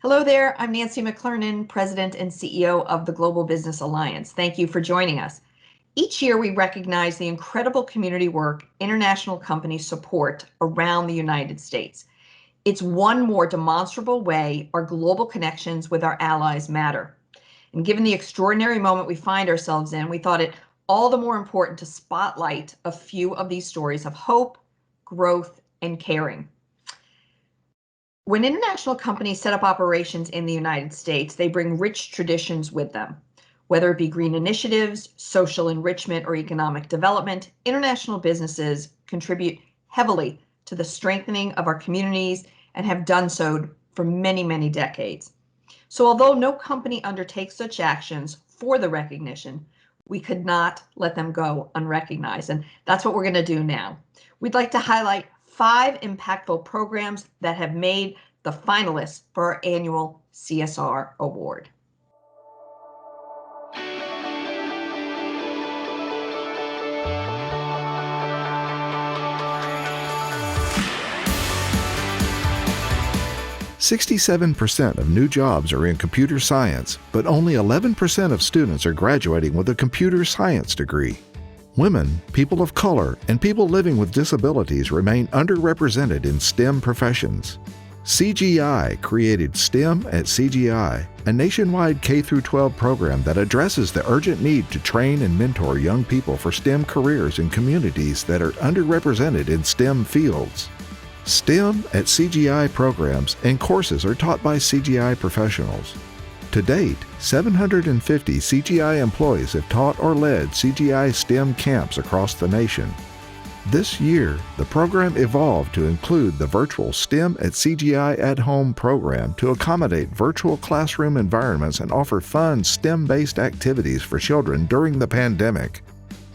Hello there, I'm Nancy McClernon, President and CEO of the Global Business Alliance. Thank you for joining us. Each year, we recognize the incredible community work international companies support around the United States. It's one more demonstrable way our global connections with our allies matter. And given the extraordinary moment we find ourselves in, we thought it all the more important to spotlight a few of these stories of hope, growth, and caring. When international companies set up operations in the United States, they bring rich traditions with them. Whether it be green initiatives, social enrichment, or economic development, international businesses contribute heavily to the strengthening of our communities and have done so for many, many decades. So although no company undertakes such actions for the recognition, we could not let them go unrecognized. And that's what we're going to do now. We'd like to highlight 5 impactful programs that have made the finalists for our annual CSR Award. "67% of new jobs are in computer science, but only 11% of students are graduating with a computer science degree. Women, people of color, and people living with disabilities remain underrepresented in STEM professions. CGI created STEM at CGI, a nationwide K-12 program that addresses the urgent need to train and mentor young people for STEM careers in communities that are underrepresented in STEM fields. STEM at CGI programs and courses are taught by CGI professionals. To date, 750 CGI employees have taught or led CGI STEM camps across the nation. This year, the program evolved to include the virtual STEM at CGI at Home program to accommodate virtual classroom environments and offer fun STEM-based activities for children during the pandemic.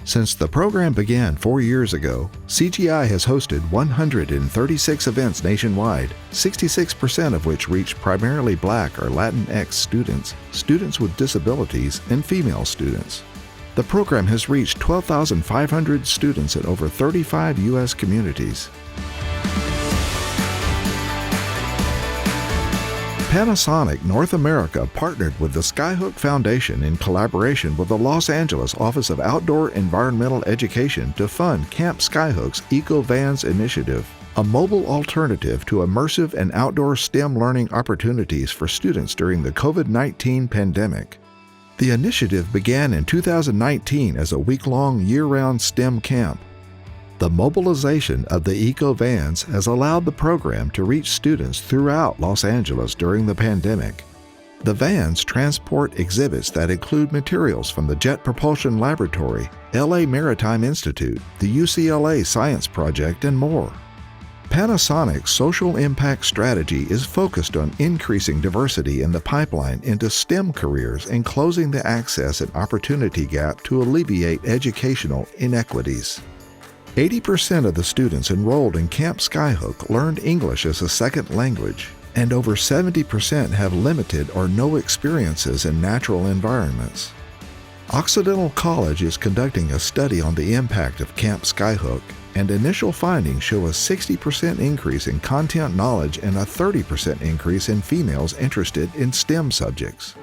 Since the program began 4 years ago, CGI has hosted 136 events nationwide, 66% of which reach primarily Black or Latinx students, students with disabilities, and female students. The program has reached 12,500 students in over 35 U.S. communities. Panasonic North America partnered with the Skyhook Foundation in collaboration with the Los Angeles Office of Outdoor Environmental Education to fund Camp Skyhook's Eco-Vans initiative, a mobile alternative to immersive and outdoor STEM learning opportunities for students during the COVID-19 pandemic. The initiative began in 2019 as a week-long year-round STEM camp. The mobilization of the Eco-Vans has allowed the program to reach students throughout Los Angeles during the pandemic. The vans transport exhibits that include materials from the Jet Propulsion Laboratory, LA Maritime Institute, the UCLA Science Project, and more. Panasonic's social impact strategy is focused on increasing diversity in the pipeline into STEM careers and closing the access and opportunity gap to alleviate educational inequities. 80% of the students enrolled in Camp Skyhook learned English as a second language, and over 70% have limited or no experiences in natural environments. Occidental College is conducting a study on the impact of Camp Skyhook, and initial findings show a 60% increase in content knowledge and a 30% increase in females interested in STEM subjects.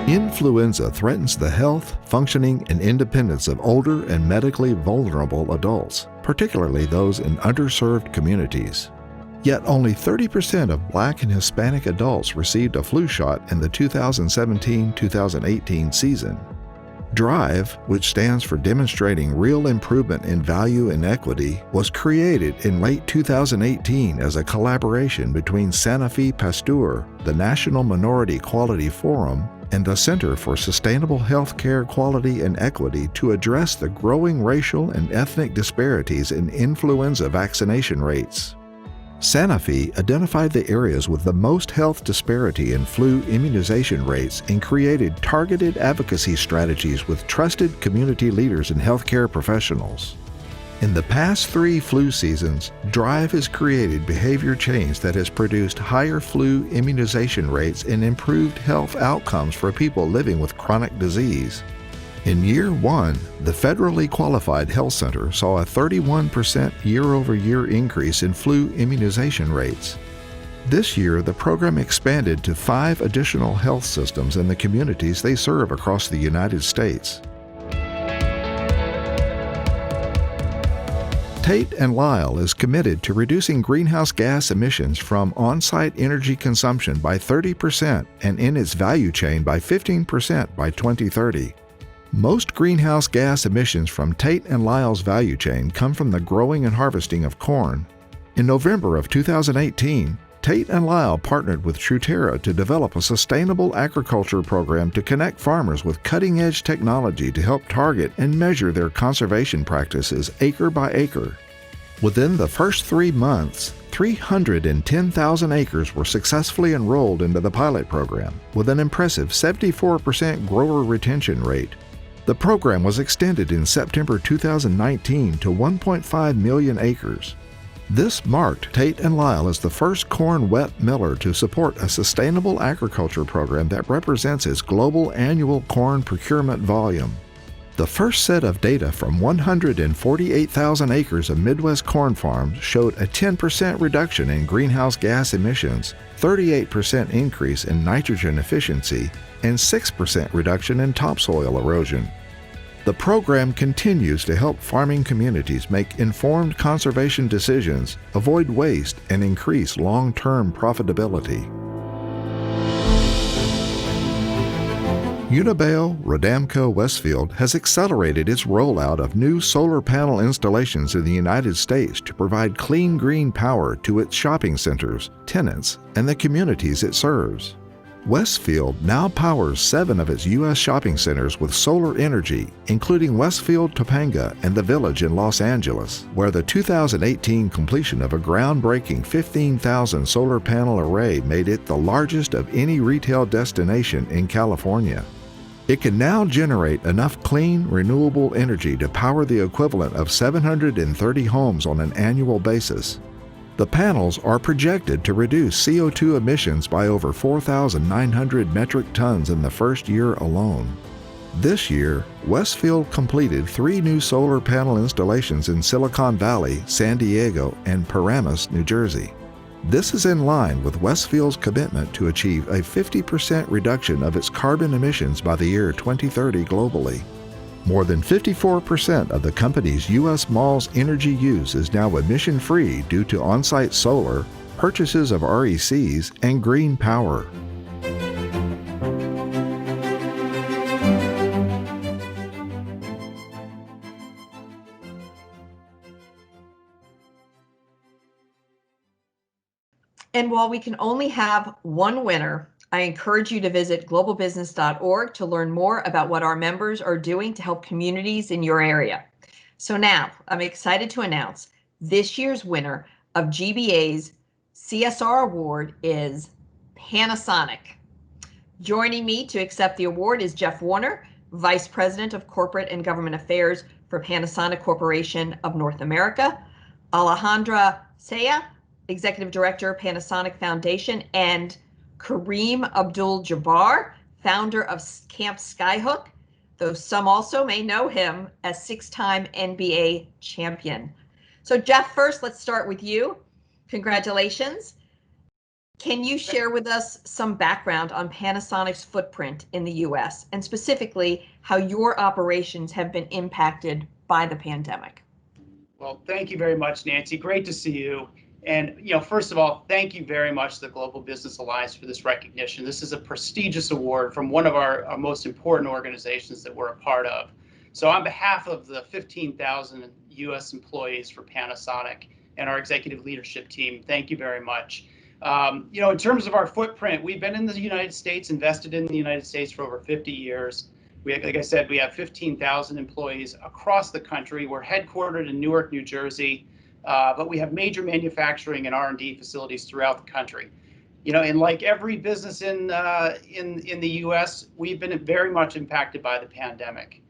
Influenza threatens the health, functioning, and independence of older and medically vulnerable adults, particularly those in underserved communities. Yet only 30% of Black and Hispanic adults received a flu shot in the 2017-2018 season. DRIVE, which stands for Demonstrating Real Improvement in Value and Equity, was created in late 2018 as a collaboration between Sanofi Pasteur, the National Minority Quality Forum, and the Center for Sustainable Healthcare Quality and Equity to address the growing racial and ethnic disparities in influenza vaccination rates. Sanofi identified the areas with the most health disparity in flu immunization rates and created targeted advocacy strategies with trusted community leaders and healthcare professionals. In the past 3 flu seasons, DRIVE has created behavior change that has produced higher flu immunization rates and improved health outcomes for people living with chronic disease. In year one, the federally qualified health center saw a 31% year-over-year increase in flu immunization rates. This year, the program expanded to 5 additional health systems in the communities they serve across the United States. Tate & Lyle is committed to reducing greenhouse gas emissions from on-site energy consumption by 30% and in its value chain by 15% by 2030. Most greenhouse gas emissions from Tate & Lyle's value chain come from the growing and harvesting of corn. In November of 2018, Tate & Lyle partnered with Truterra to develop a sustainable agriculture program to connect farmers with cutting-edge technology to help target and measure their conservation practices acre by acre. Within the first 3 months, 310,000 acres were successfully enrolled into the pilot program, with an impressive 74% grower retention rate. The program was extended in September 2019 to 1.5 million acres. This marked Tate & Lyle as the first corn wet miller to support a sustainable agriculture program that represents its global annual corn procurement volume. The first set of data from 148,000 acres of Midwest corn farms showed a 10% reduction in greenhouse gas emissions, 38% increase in nitrogen efficiency, and 6% reduction in topsoil erosion. The program continues to help farming communities make informed conservation decisions, avoid waste, and increase long-term profitability. Unibail-Rodamco-Westfield has accelerated its rollout of new solar panel installations in the United States to provide clean green power to its shopping centers, tenants, and the communities it serves. Westfield now powers 7 of its U.S. shopping centers with solar energy, including Westfield Topanga and the Village in Los Angeles, where the 2018 completion of a groundbreaking 15,000 solar panel array made it the largest of any retail destination in California. It can now generate enough clean, renewable energy to power the equivalent of 730 homes on an annual basis. The panels are projected to reduce CO2 emissions by over 4,900 metric tons in the first year alone. This year, Westfield completed 3 new solar panel installations in Silicon Valley, San Diego, and Paramus, New Jersey. This is in line with Westfield's commitment to achieve a 50% reduction of its carbon emissions by the year 2030 globally. More than 54% of the company's U.S. malls' energy use is now emission-free due to on-site solar, purchases of RECs, and green power. And while we can only have one winner, I encourage you to visit globalbusiness.org to learn more about what our members are doing to help communities in your area. So now I'm excited to announce this year's winner of GBA's CSR Award is Panasonic. Joining me to accept the award is Jeff Warner, Vice President of Corporate and Government Affairs for Panasonic Corporation of North America, Alejandra Saya, Executive Director, Panasonic Foundation, and Kareem Abdul-Jabbar, founder of Camp Skyhook, though some also may know him as 6-time NBA champion. So Jeff, first, let's start with you. Congratulations. Can you share with us some background on Panasonic's footprint in the US and specifically how your operations have been impacted by the pandemic? Well, thank you very much, Nancy. Great to see you. And, first of all, thank you very much to the Global Business Alliance for this recognition. This is a prestigious award from one of our most important organizations that we're a part of. So on behalf of the 15,000 U.S. employees for Panasonic and our executive leadership team, thank you very much. In terms of our footprint, we've been in the United States, invested in the United States for over 50 years. Like I said, we have 15,000 employees across the country. We're headquartered in Newark, New Jersey. But we have major manufacturing and R&D facilities throughout the country. And like every business in the U.S., we've been very much impacted by the pandemic.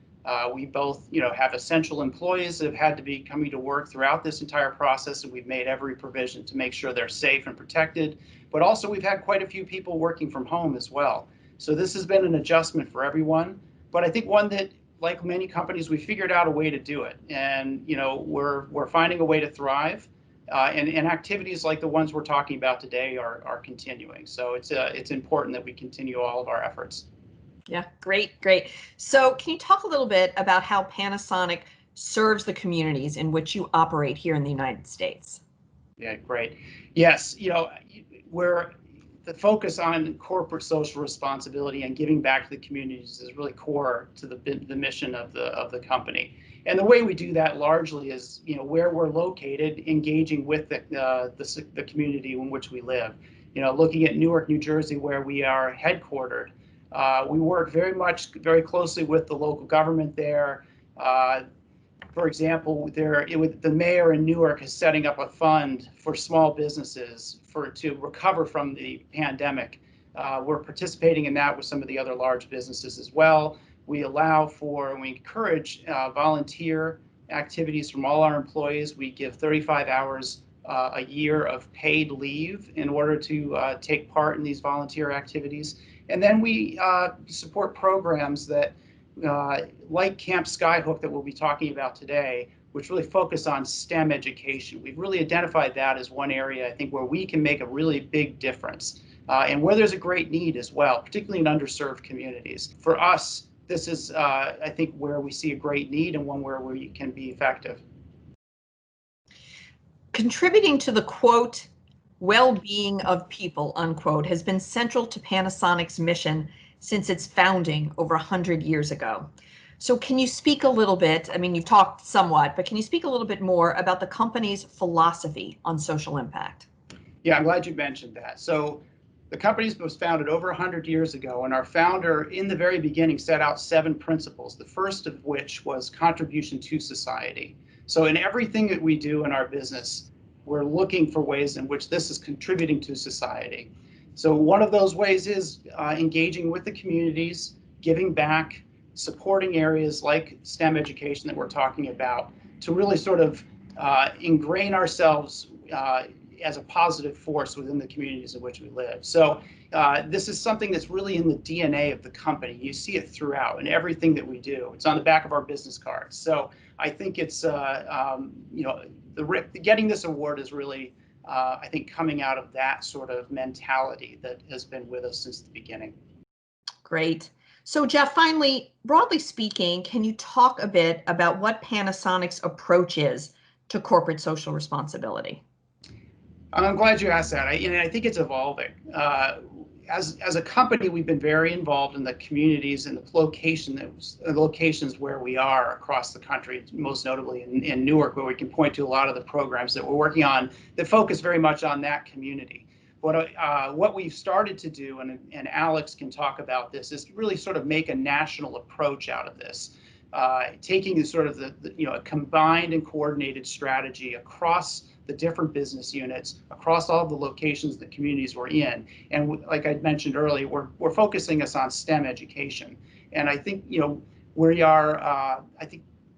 We both, have essential employees that have had to be coming to work throughout this entire process, and we've made every provision to make sure they're safe and protected. But also, we've had quite a few people working from home as well. So this has been an adjustment for everyone. But I think one that like many companies, we figured out a way to do it, and we're finding a way to thrive, and activities like the ones we're talking about today are continuing. So it's important that we continue all of our efforts. Yeah, great, great. So can you talk a little bit about how Panasonic serves the communities in which you operate here in the United States? Yeah, great. Yes, we're the focus on corporate social responsibility and giving back to the communities is really core to the mission of the company. And the way we do that largely is, where we're located, engaging with the community in which we live. Looking at Newark, New Jersey, where we are headquartered, we work very closely with the local government there. For example, the mayor in Newark is setting up a fund for small businesses to recover from the pandemic. We're participating in that with some of the other large businesses as well. We encourage volunteer activities from all our employees. We give 35 hours a year of paid leave in order to take part in these volunteer activities. And then we support programs that like Camp Skyhook that we'll be talking about today, which really focus on STEM education. We've really identified that as one area, I think, where we can make a really big difference, and where there's a great need as well, particularly in underserved communities. For us, this is, I think, where we see a great need and one where we can be effective. Contributing to the, quote, well-being of people, unquote, has been central to Panasonic's mission since its founding over 100 years ago. So can you speak a little bit, I mean, you've talked somewhat, but can you speak a little bit more about the company's philosophy on social impact? Yeah, I'm glad you mentioned that. So the company was founded over 100 years ago, and our founder in the very beginning set out 7 principles, the first of which was contribution to society. So in everything that we do in our business, we're looking for ways in which this is contributing to society. So one of those ways is engaging with the communities, giving back, supporting areas like STEM education that we're talking about, to really sort of ingrain ourselves as a positive force within the communities in which we live. So this is something that's really in the DNA of the company. You see it throughout in everything that we do. It's on the back of our business cards. So I think it's, getting this award is really, I think, coming out of that sort of mentality that has been with us since the beginning. Great. So Jeff, finally, broadly speaking, can you talk a bit about what Panasonic's approach is to corporate social responsibility? I'm glad you asked that. I think it's evolving. As a company, we've been very involved in the communities and the locations where we are across the country, most notably in Newark, where we can point to a lot of the programs that we're working on that focus very much on that community. What we've started to do, and Alex can talk about this, is really sort of make a national approach out of this, taking a combined and coordinated strategy across the different business units, across all the locations, the communities we're in. And like I mentioned earlier, we're focusing us on STEM education. And I think, we are,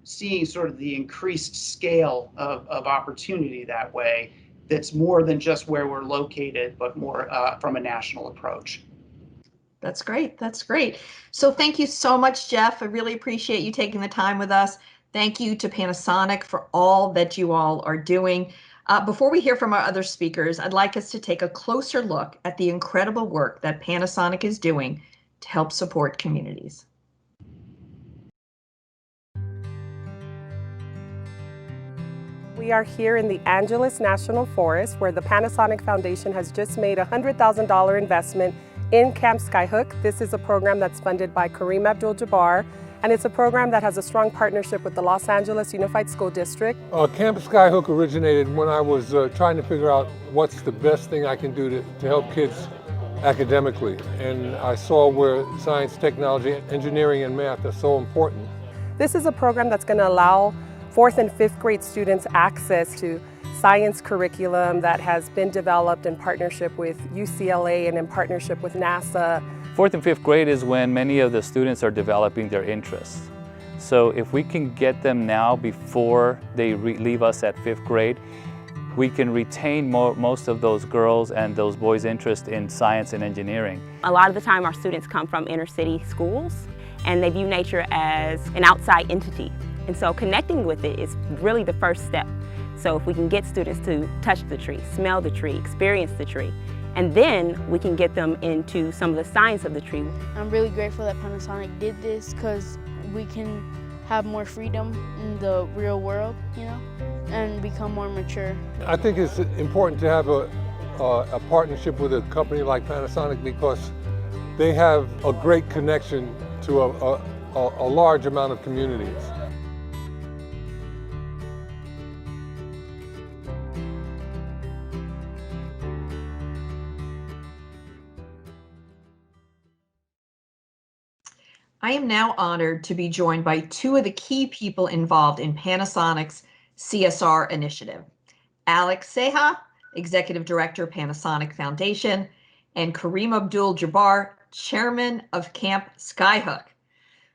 seeing sort of the increased scale of opportunity that way, that's more than just where we're located, but more from a national approach. That's great. That's great. So thank you so much, Jeff. I really appreciate you taking the time with us. Thank you to Panasonic for all that you all are doing. Before we hear from our other speakers, I'd like us to take a closer look at the incredible work that Panasonic is doing to help support communities. We are here in the Angeles National Forest, where the Panasonic Foundation has just made a $100,000 investment in Camp Skyhook. This is a program that's funded by Kareem Abdul-Jabbar, and it's a program that has a strong partnership with the Los Angeles Unified School District. Camp Skyhook originated when I was trying to figure out what's the best thing I can do to help kids academically. And I saw where science, technology, engineering, and math are so important. This is a program that's going to allow 4th and 5th grade students access to science curriculum that has been developed in partnership with UCLA and in partnership with NASA. 4th and 5th grade is when many of the students are developing their interests. So if we can get them now before they leave us at 5th grade, we can retain most of those girls and those boys' interest in science and engineering. A lot of the time our students come from inner city schools, and they view nature as an outside entity. And so connecting with it is really the first step. So if we can get students to touch the tree, smell the tree, experience the tree, and then we can get them into some of the science of the tree. I'm really grateful that Panasonic did this because we can have more freedom in the real world, you know, and become more mature. I think it's important to have a partnership with a company like Panasonic because they have a great connection to a large amount of communities. I am now honored to be joined by two of the key people involved in Panasonic's CSR initiative. Alex Seha, Executive Director, Panasonic Foundation, and Kareem Abdul-Jabbar, Chairman of Camp Skyhook.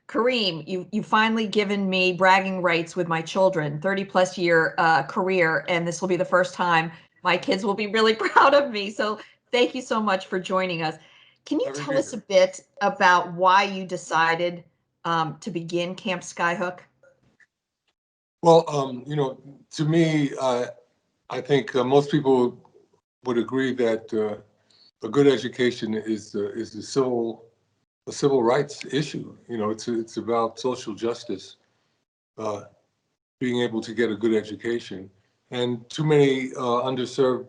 Kareem, you've finally given me bragging rights with my children, 30+ year career, and this will be the first time my kids will be really proud of me. So thank you so much for joining us. Can you tell us a bit about why you decided to begin Camp Skyhook? Well, you know, to me, I think most people would agree that a good education is a civil rights issue. You know, it's about social justice, being able to get a good education, and too many underserved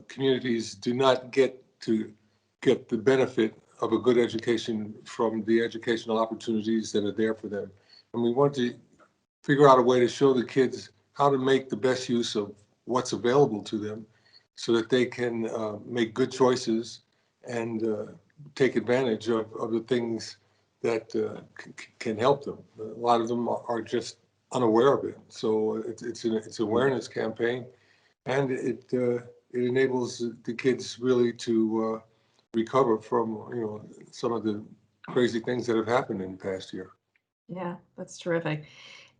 communities do not get the benefit of a good education from the educational opportunities that are there for them. And we want to figure out a way to show the kids how to make the best use of what's available to them so that they can make good choices and take advantage of the things that can help them. A lot of them are just unaware of it. So it's an awareness campaign, and it enables the kids really to recover from, you know, some of the crazy things that have happened in the past year. Yeah, that's terrific.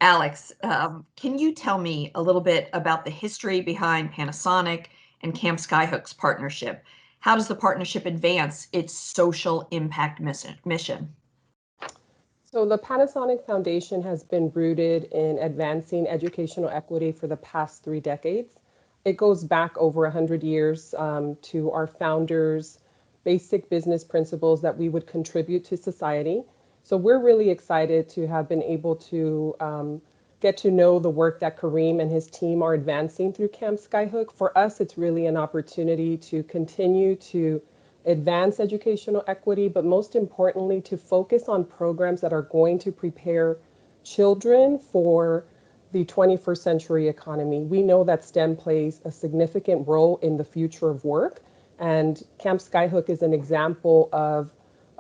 Alex, can you tell me a little bit about the history behind Panasonic and Camp Skyhook's partnership? How does the partnership advance its social impact mission? So the Panasonic Foundation has been rooted in advancing educational equity for the past 3 decades. It goes back over 100 years to our founders' basic business principles that we would contribute to society. So we're really excited to have been able to get to know the work that Kareem and his team are advancing through Camp Skyhook. For us, it's really an opportunity to continue to advance educational equity, but most importantly, to focus on programs that are going to prepare children for the 21st century economy. We know that STEM plays a significant role in the future of work, and Camp Skyhook is an example of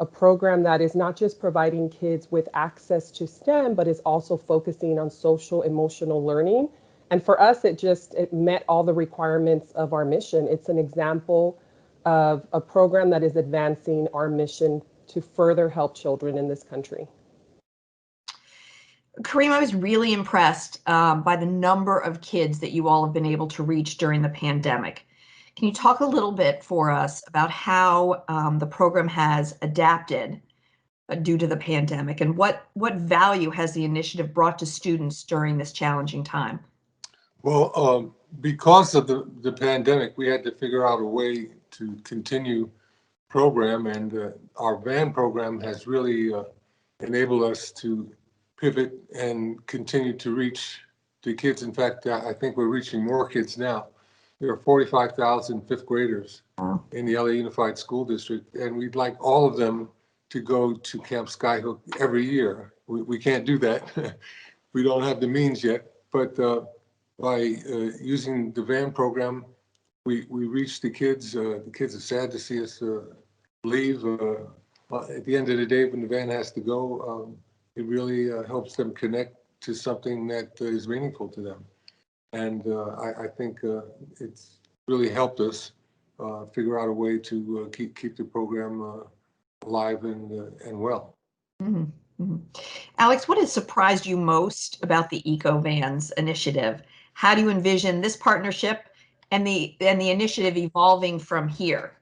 a program that is not just providing kids with access to STEM, but is also focusing on social emotional learning. And for us, it met all the requirements of our mission. It's an example of a program that is advancing our mission to further help children in this country. Kareem, I was really impressed by the number of kids that you all have been able to reach during the pandemic. Can you talk a little bit for us about how the program has adapted due to the pandemic, and what value has the initiative brought to students during this challenging time? Well, because of the pandemic, we had to figure out a way to continue program, and our van program has really enabled us to pivot and continue to reach the kids. In fact, I think we're reaching more kids now. There are 45,000 fifth graders in the LA Unified School District, and we'd like all of them to go to Camp Skyhook every year. We can't do that. We don't have the means yet, but by using the van program, we reach the kids. The kids are sad to see us leave. At the end of the day, when the van has to go, it really helps them connect to something that is meaningful to them. And I think it's really helped us figure out a way to keep the program alive and well. Mm-hmm. Mm-hmm. Alex, what has surprised you most about the EcoVans initiative? How do you envision this partnership and the initiative evolving from here?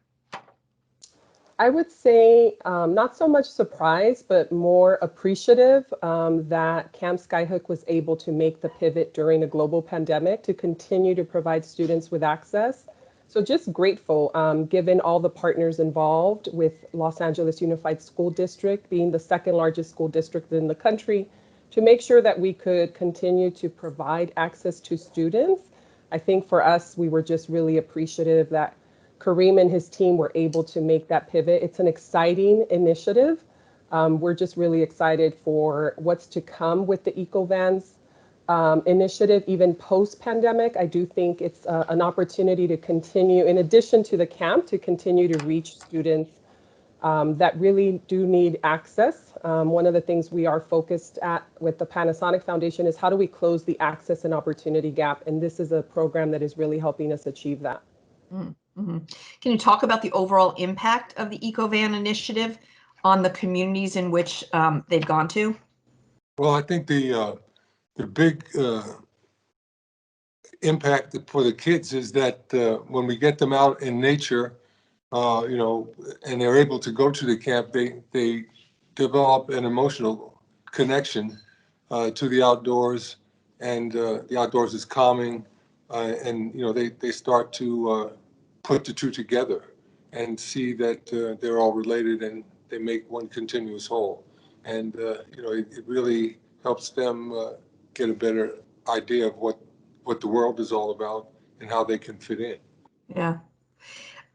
I would say not so much surprised, but more appreciative that Camp Skyhook was able to make the pivot during the global pandemic to continue to provide students with access. So just grateful, given all the partners involved with Los Angeles Unified School District being the second largest school district in the country, to make sure that we could continue to provide access to students. I think for us, we were just really appreciative that Kareem and his team were able to make that pivot. It's an exciting initiative. We're just really excited for what's to come with the EcoVans initiative, even post-pandemic. I do think it's an opportunity to continue, in addition to the camp, to continue to reach students that really do need access. One of the things we are focused at with the Panasonic Foundation is how do we close the access and opportunity gap? And this is a program that is really helping us achieve that. Mm-hmm. Can you talk about the overall impact of the EcoVan initiative on the communities in which they've gone to? Well, I think the big impact for the kids is that when we get them out in nature, and they're able to go to the camp, they develop an emotional connection to the outdoors, and the outdoors is calming, and they start to put the two together and see that they're all related and they make one continuous whole, and it really helps them get a better idea of what the world is all about and how they can fit in. Yeah.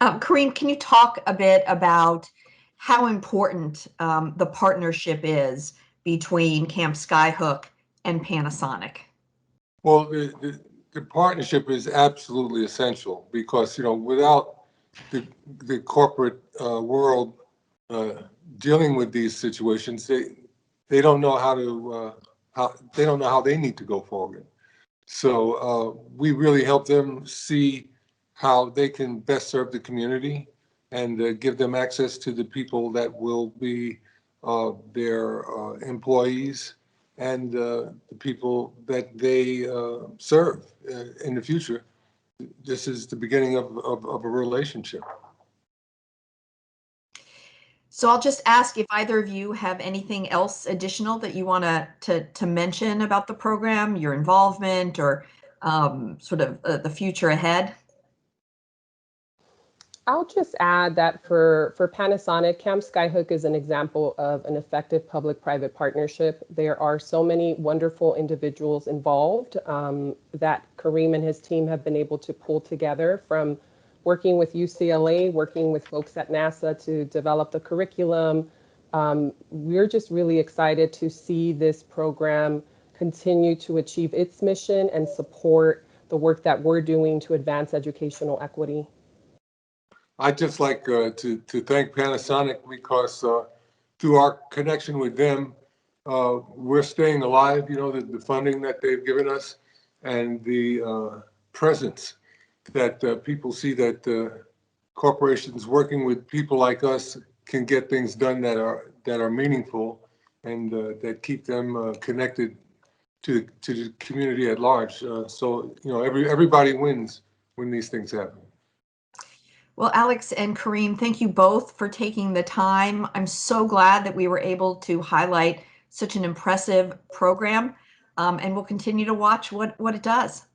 Kareem, can you talk a bit about how important the partnership is between Camp Skyhook and Panasonic? Well, the partnership is absolutely essential because, without the corporate world dealing with these situations, they don't know how they need to go forward. So we really help them see how they can best serve the community and give them access to the people that will be their employees and the people that they serve in the future. This is the beginning of a relationship. So I'll just ask if either of you have anything else additional that you want to mention about the program, your involvement, or sort of the future ahead. I'll just add that for Panasonic, Camp Skyhook is an example of an effective public-private partnership. There are so many wonderful individuals involved that Kareem and his team have been able to pull together, from working with UCLA, working with folks at NASA to develop the curriculum. We're just really excited to see this program continue to achieve its mission and support the work that we're doing to advance educational equity. I'd just like to thank Panasonic because through our connection with them, we're staying alive. The funding that they've given us and the presence that people see that corporations working with people like us can get things done that are meaningful and that keep them connected to the community at large. So everybody wins when these things happen. Well, Alex and Kareem, thank you both for taking the time. I'm so glad that we were able to highlight such an impressive program, and we'll continue to watch what it does.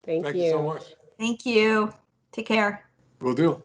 Thank you so much. Thank you. Take care. Will do.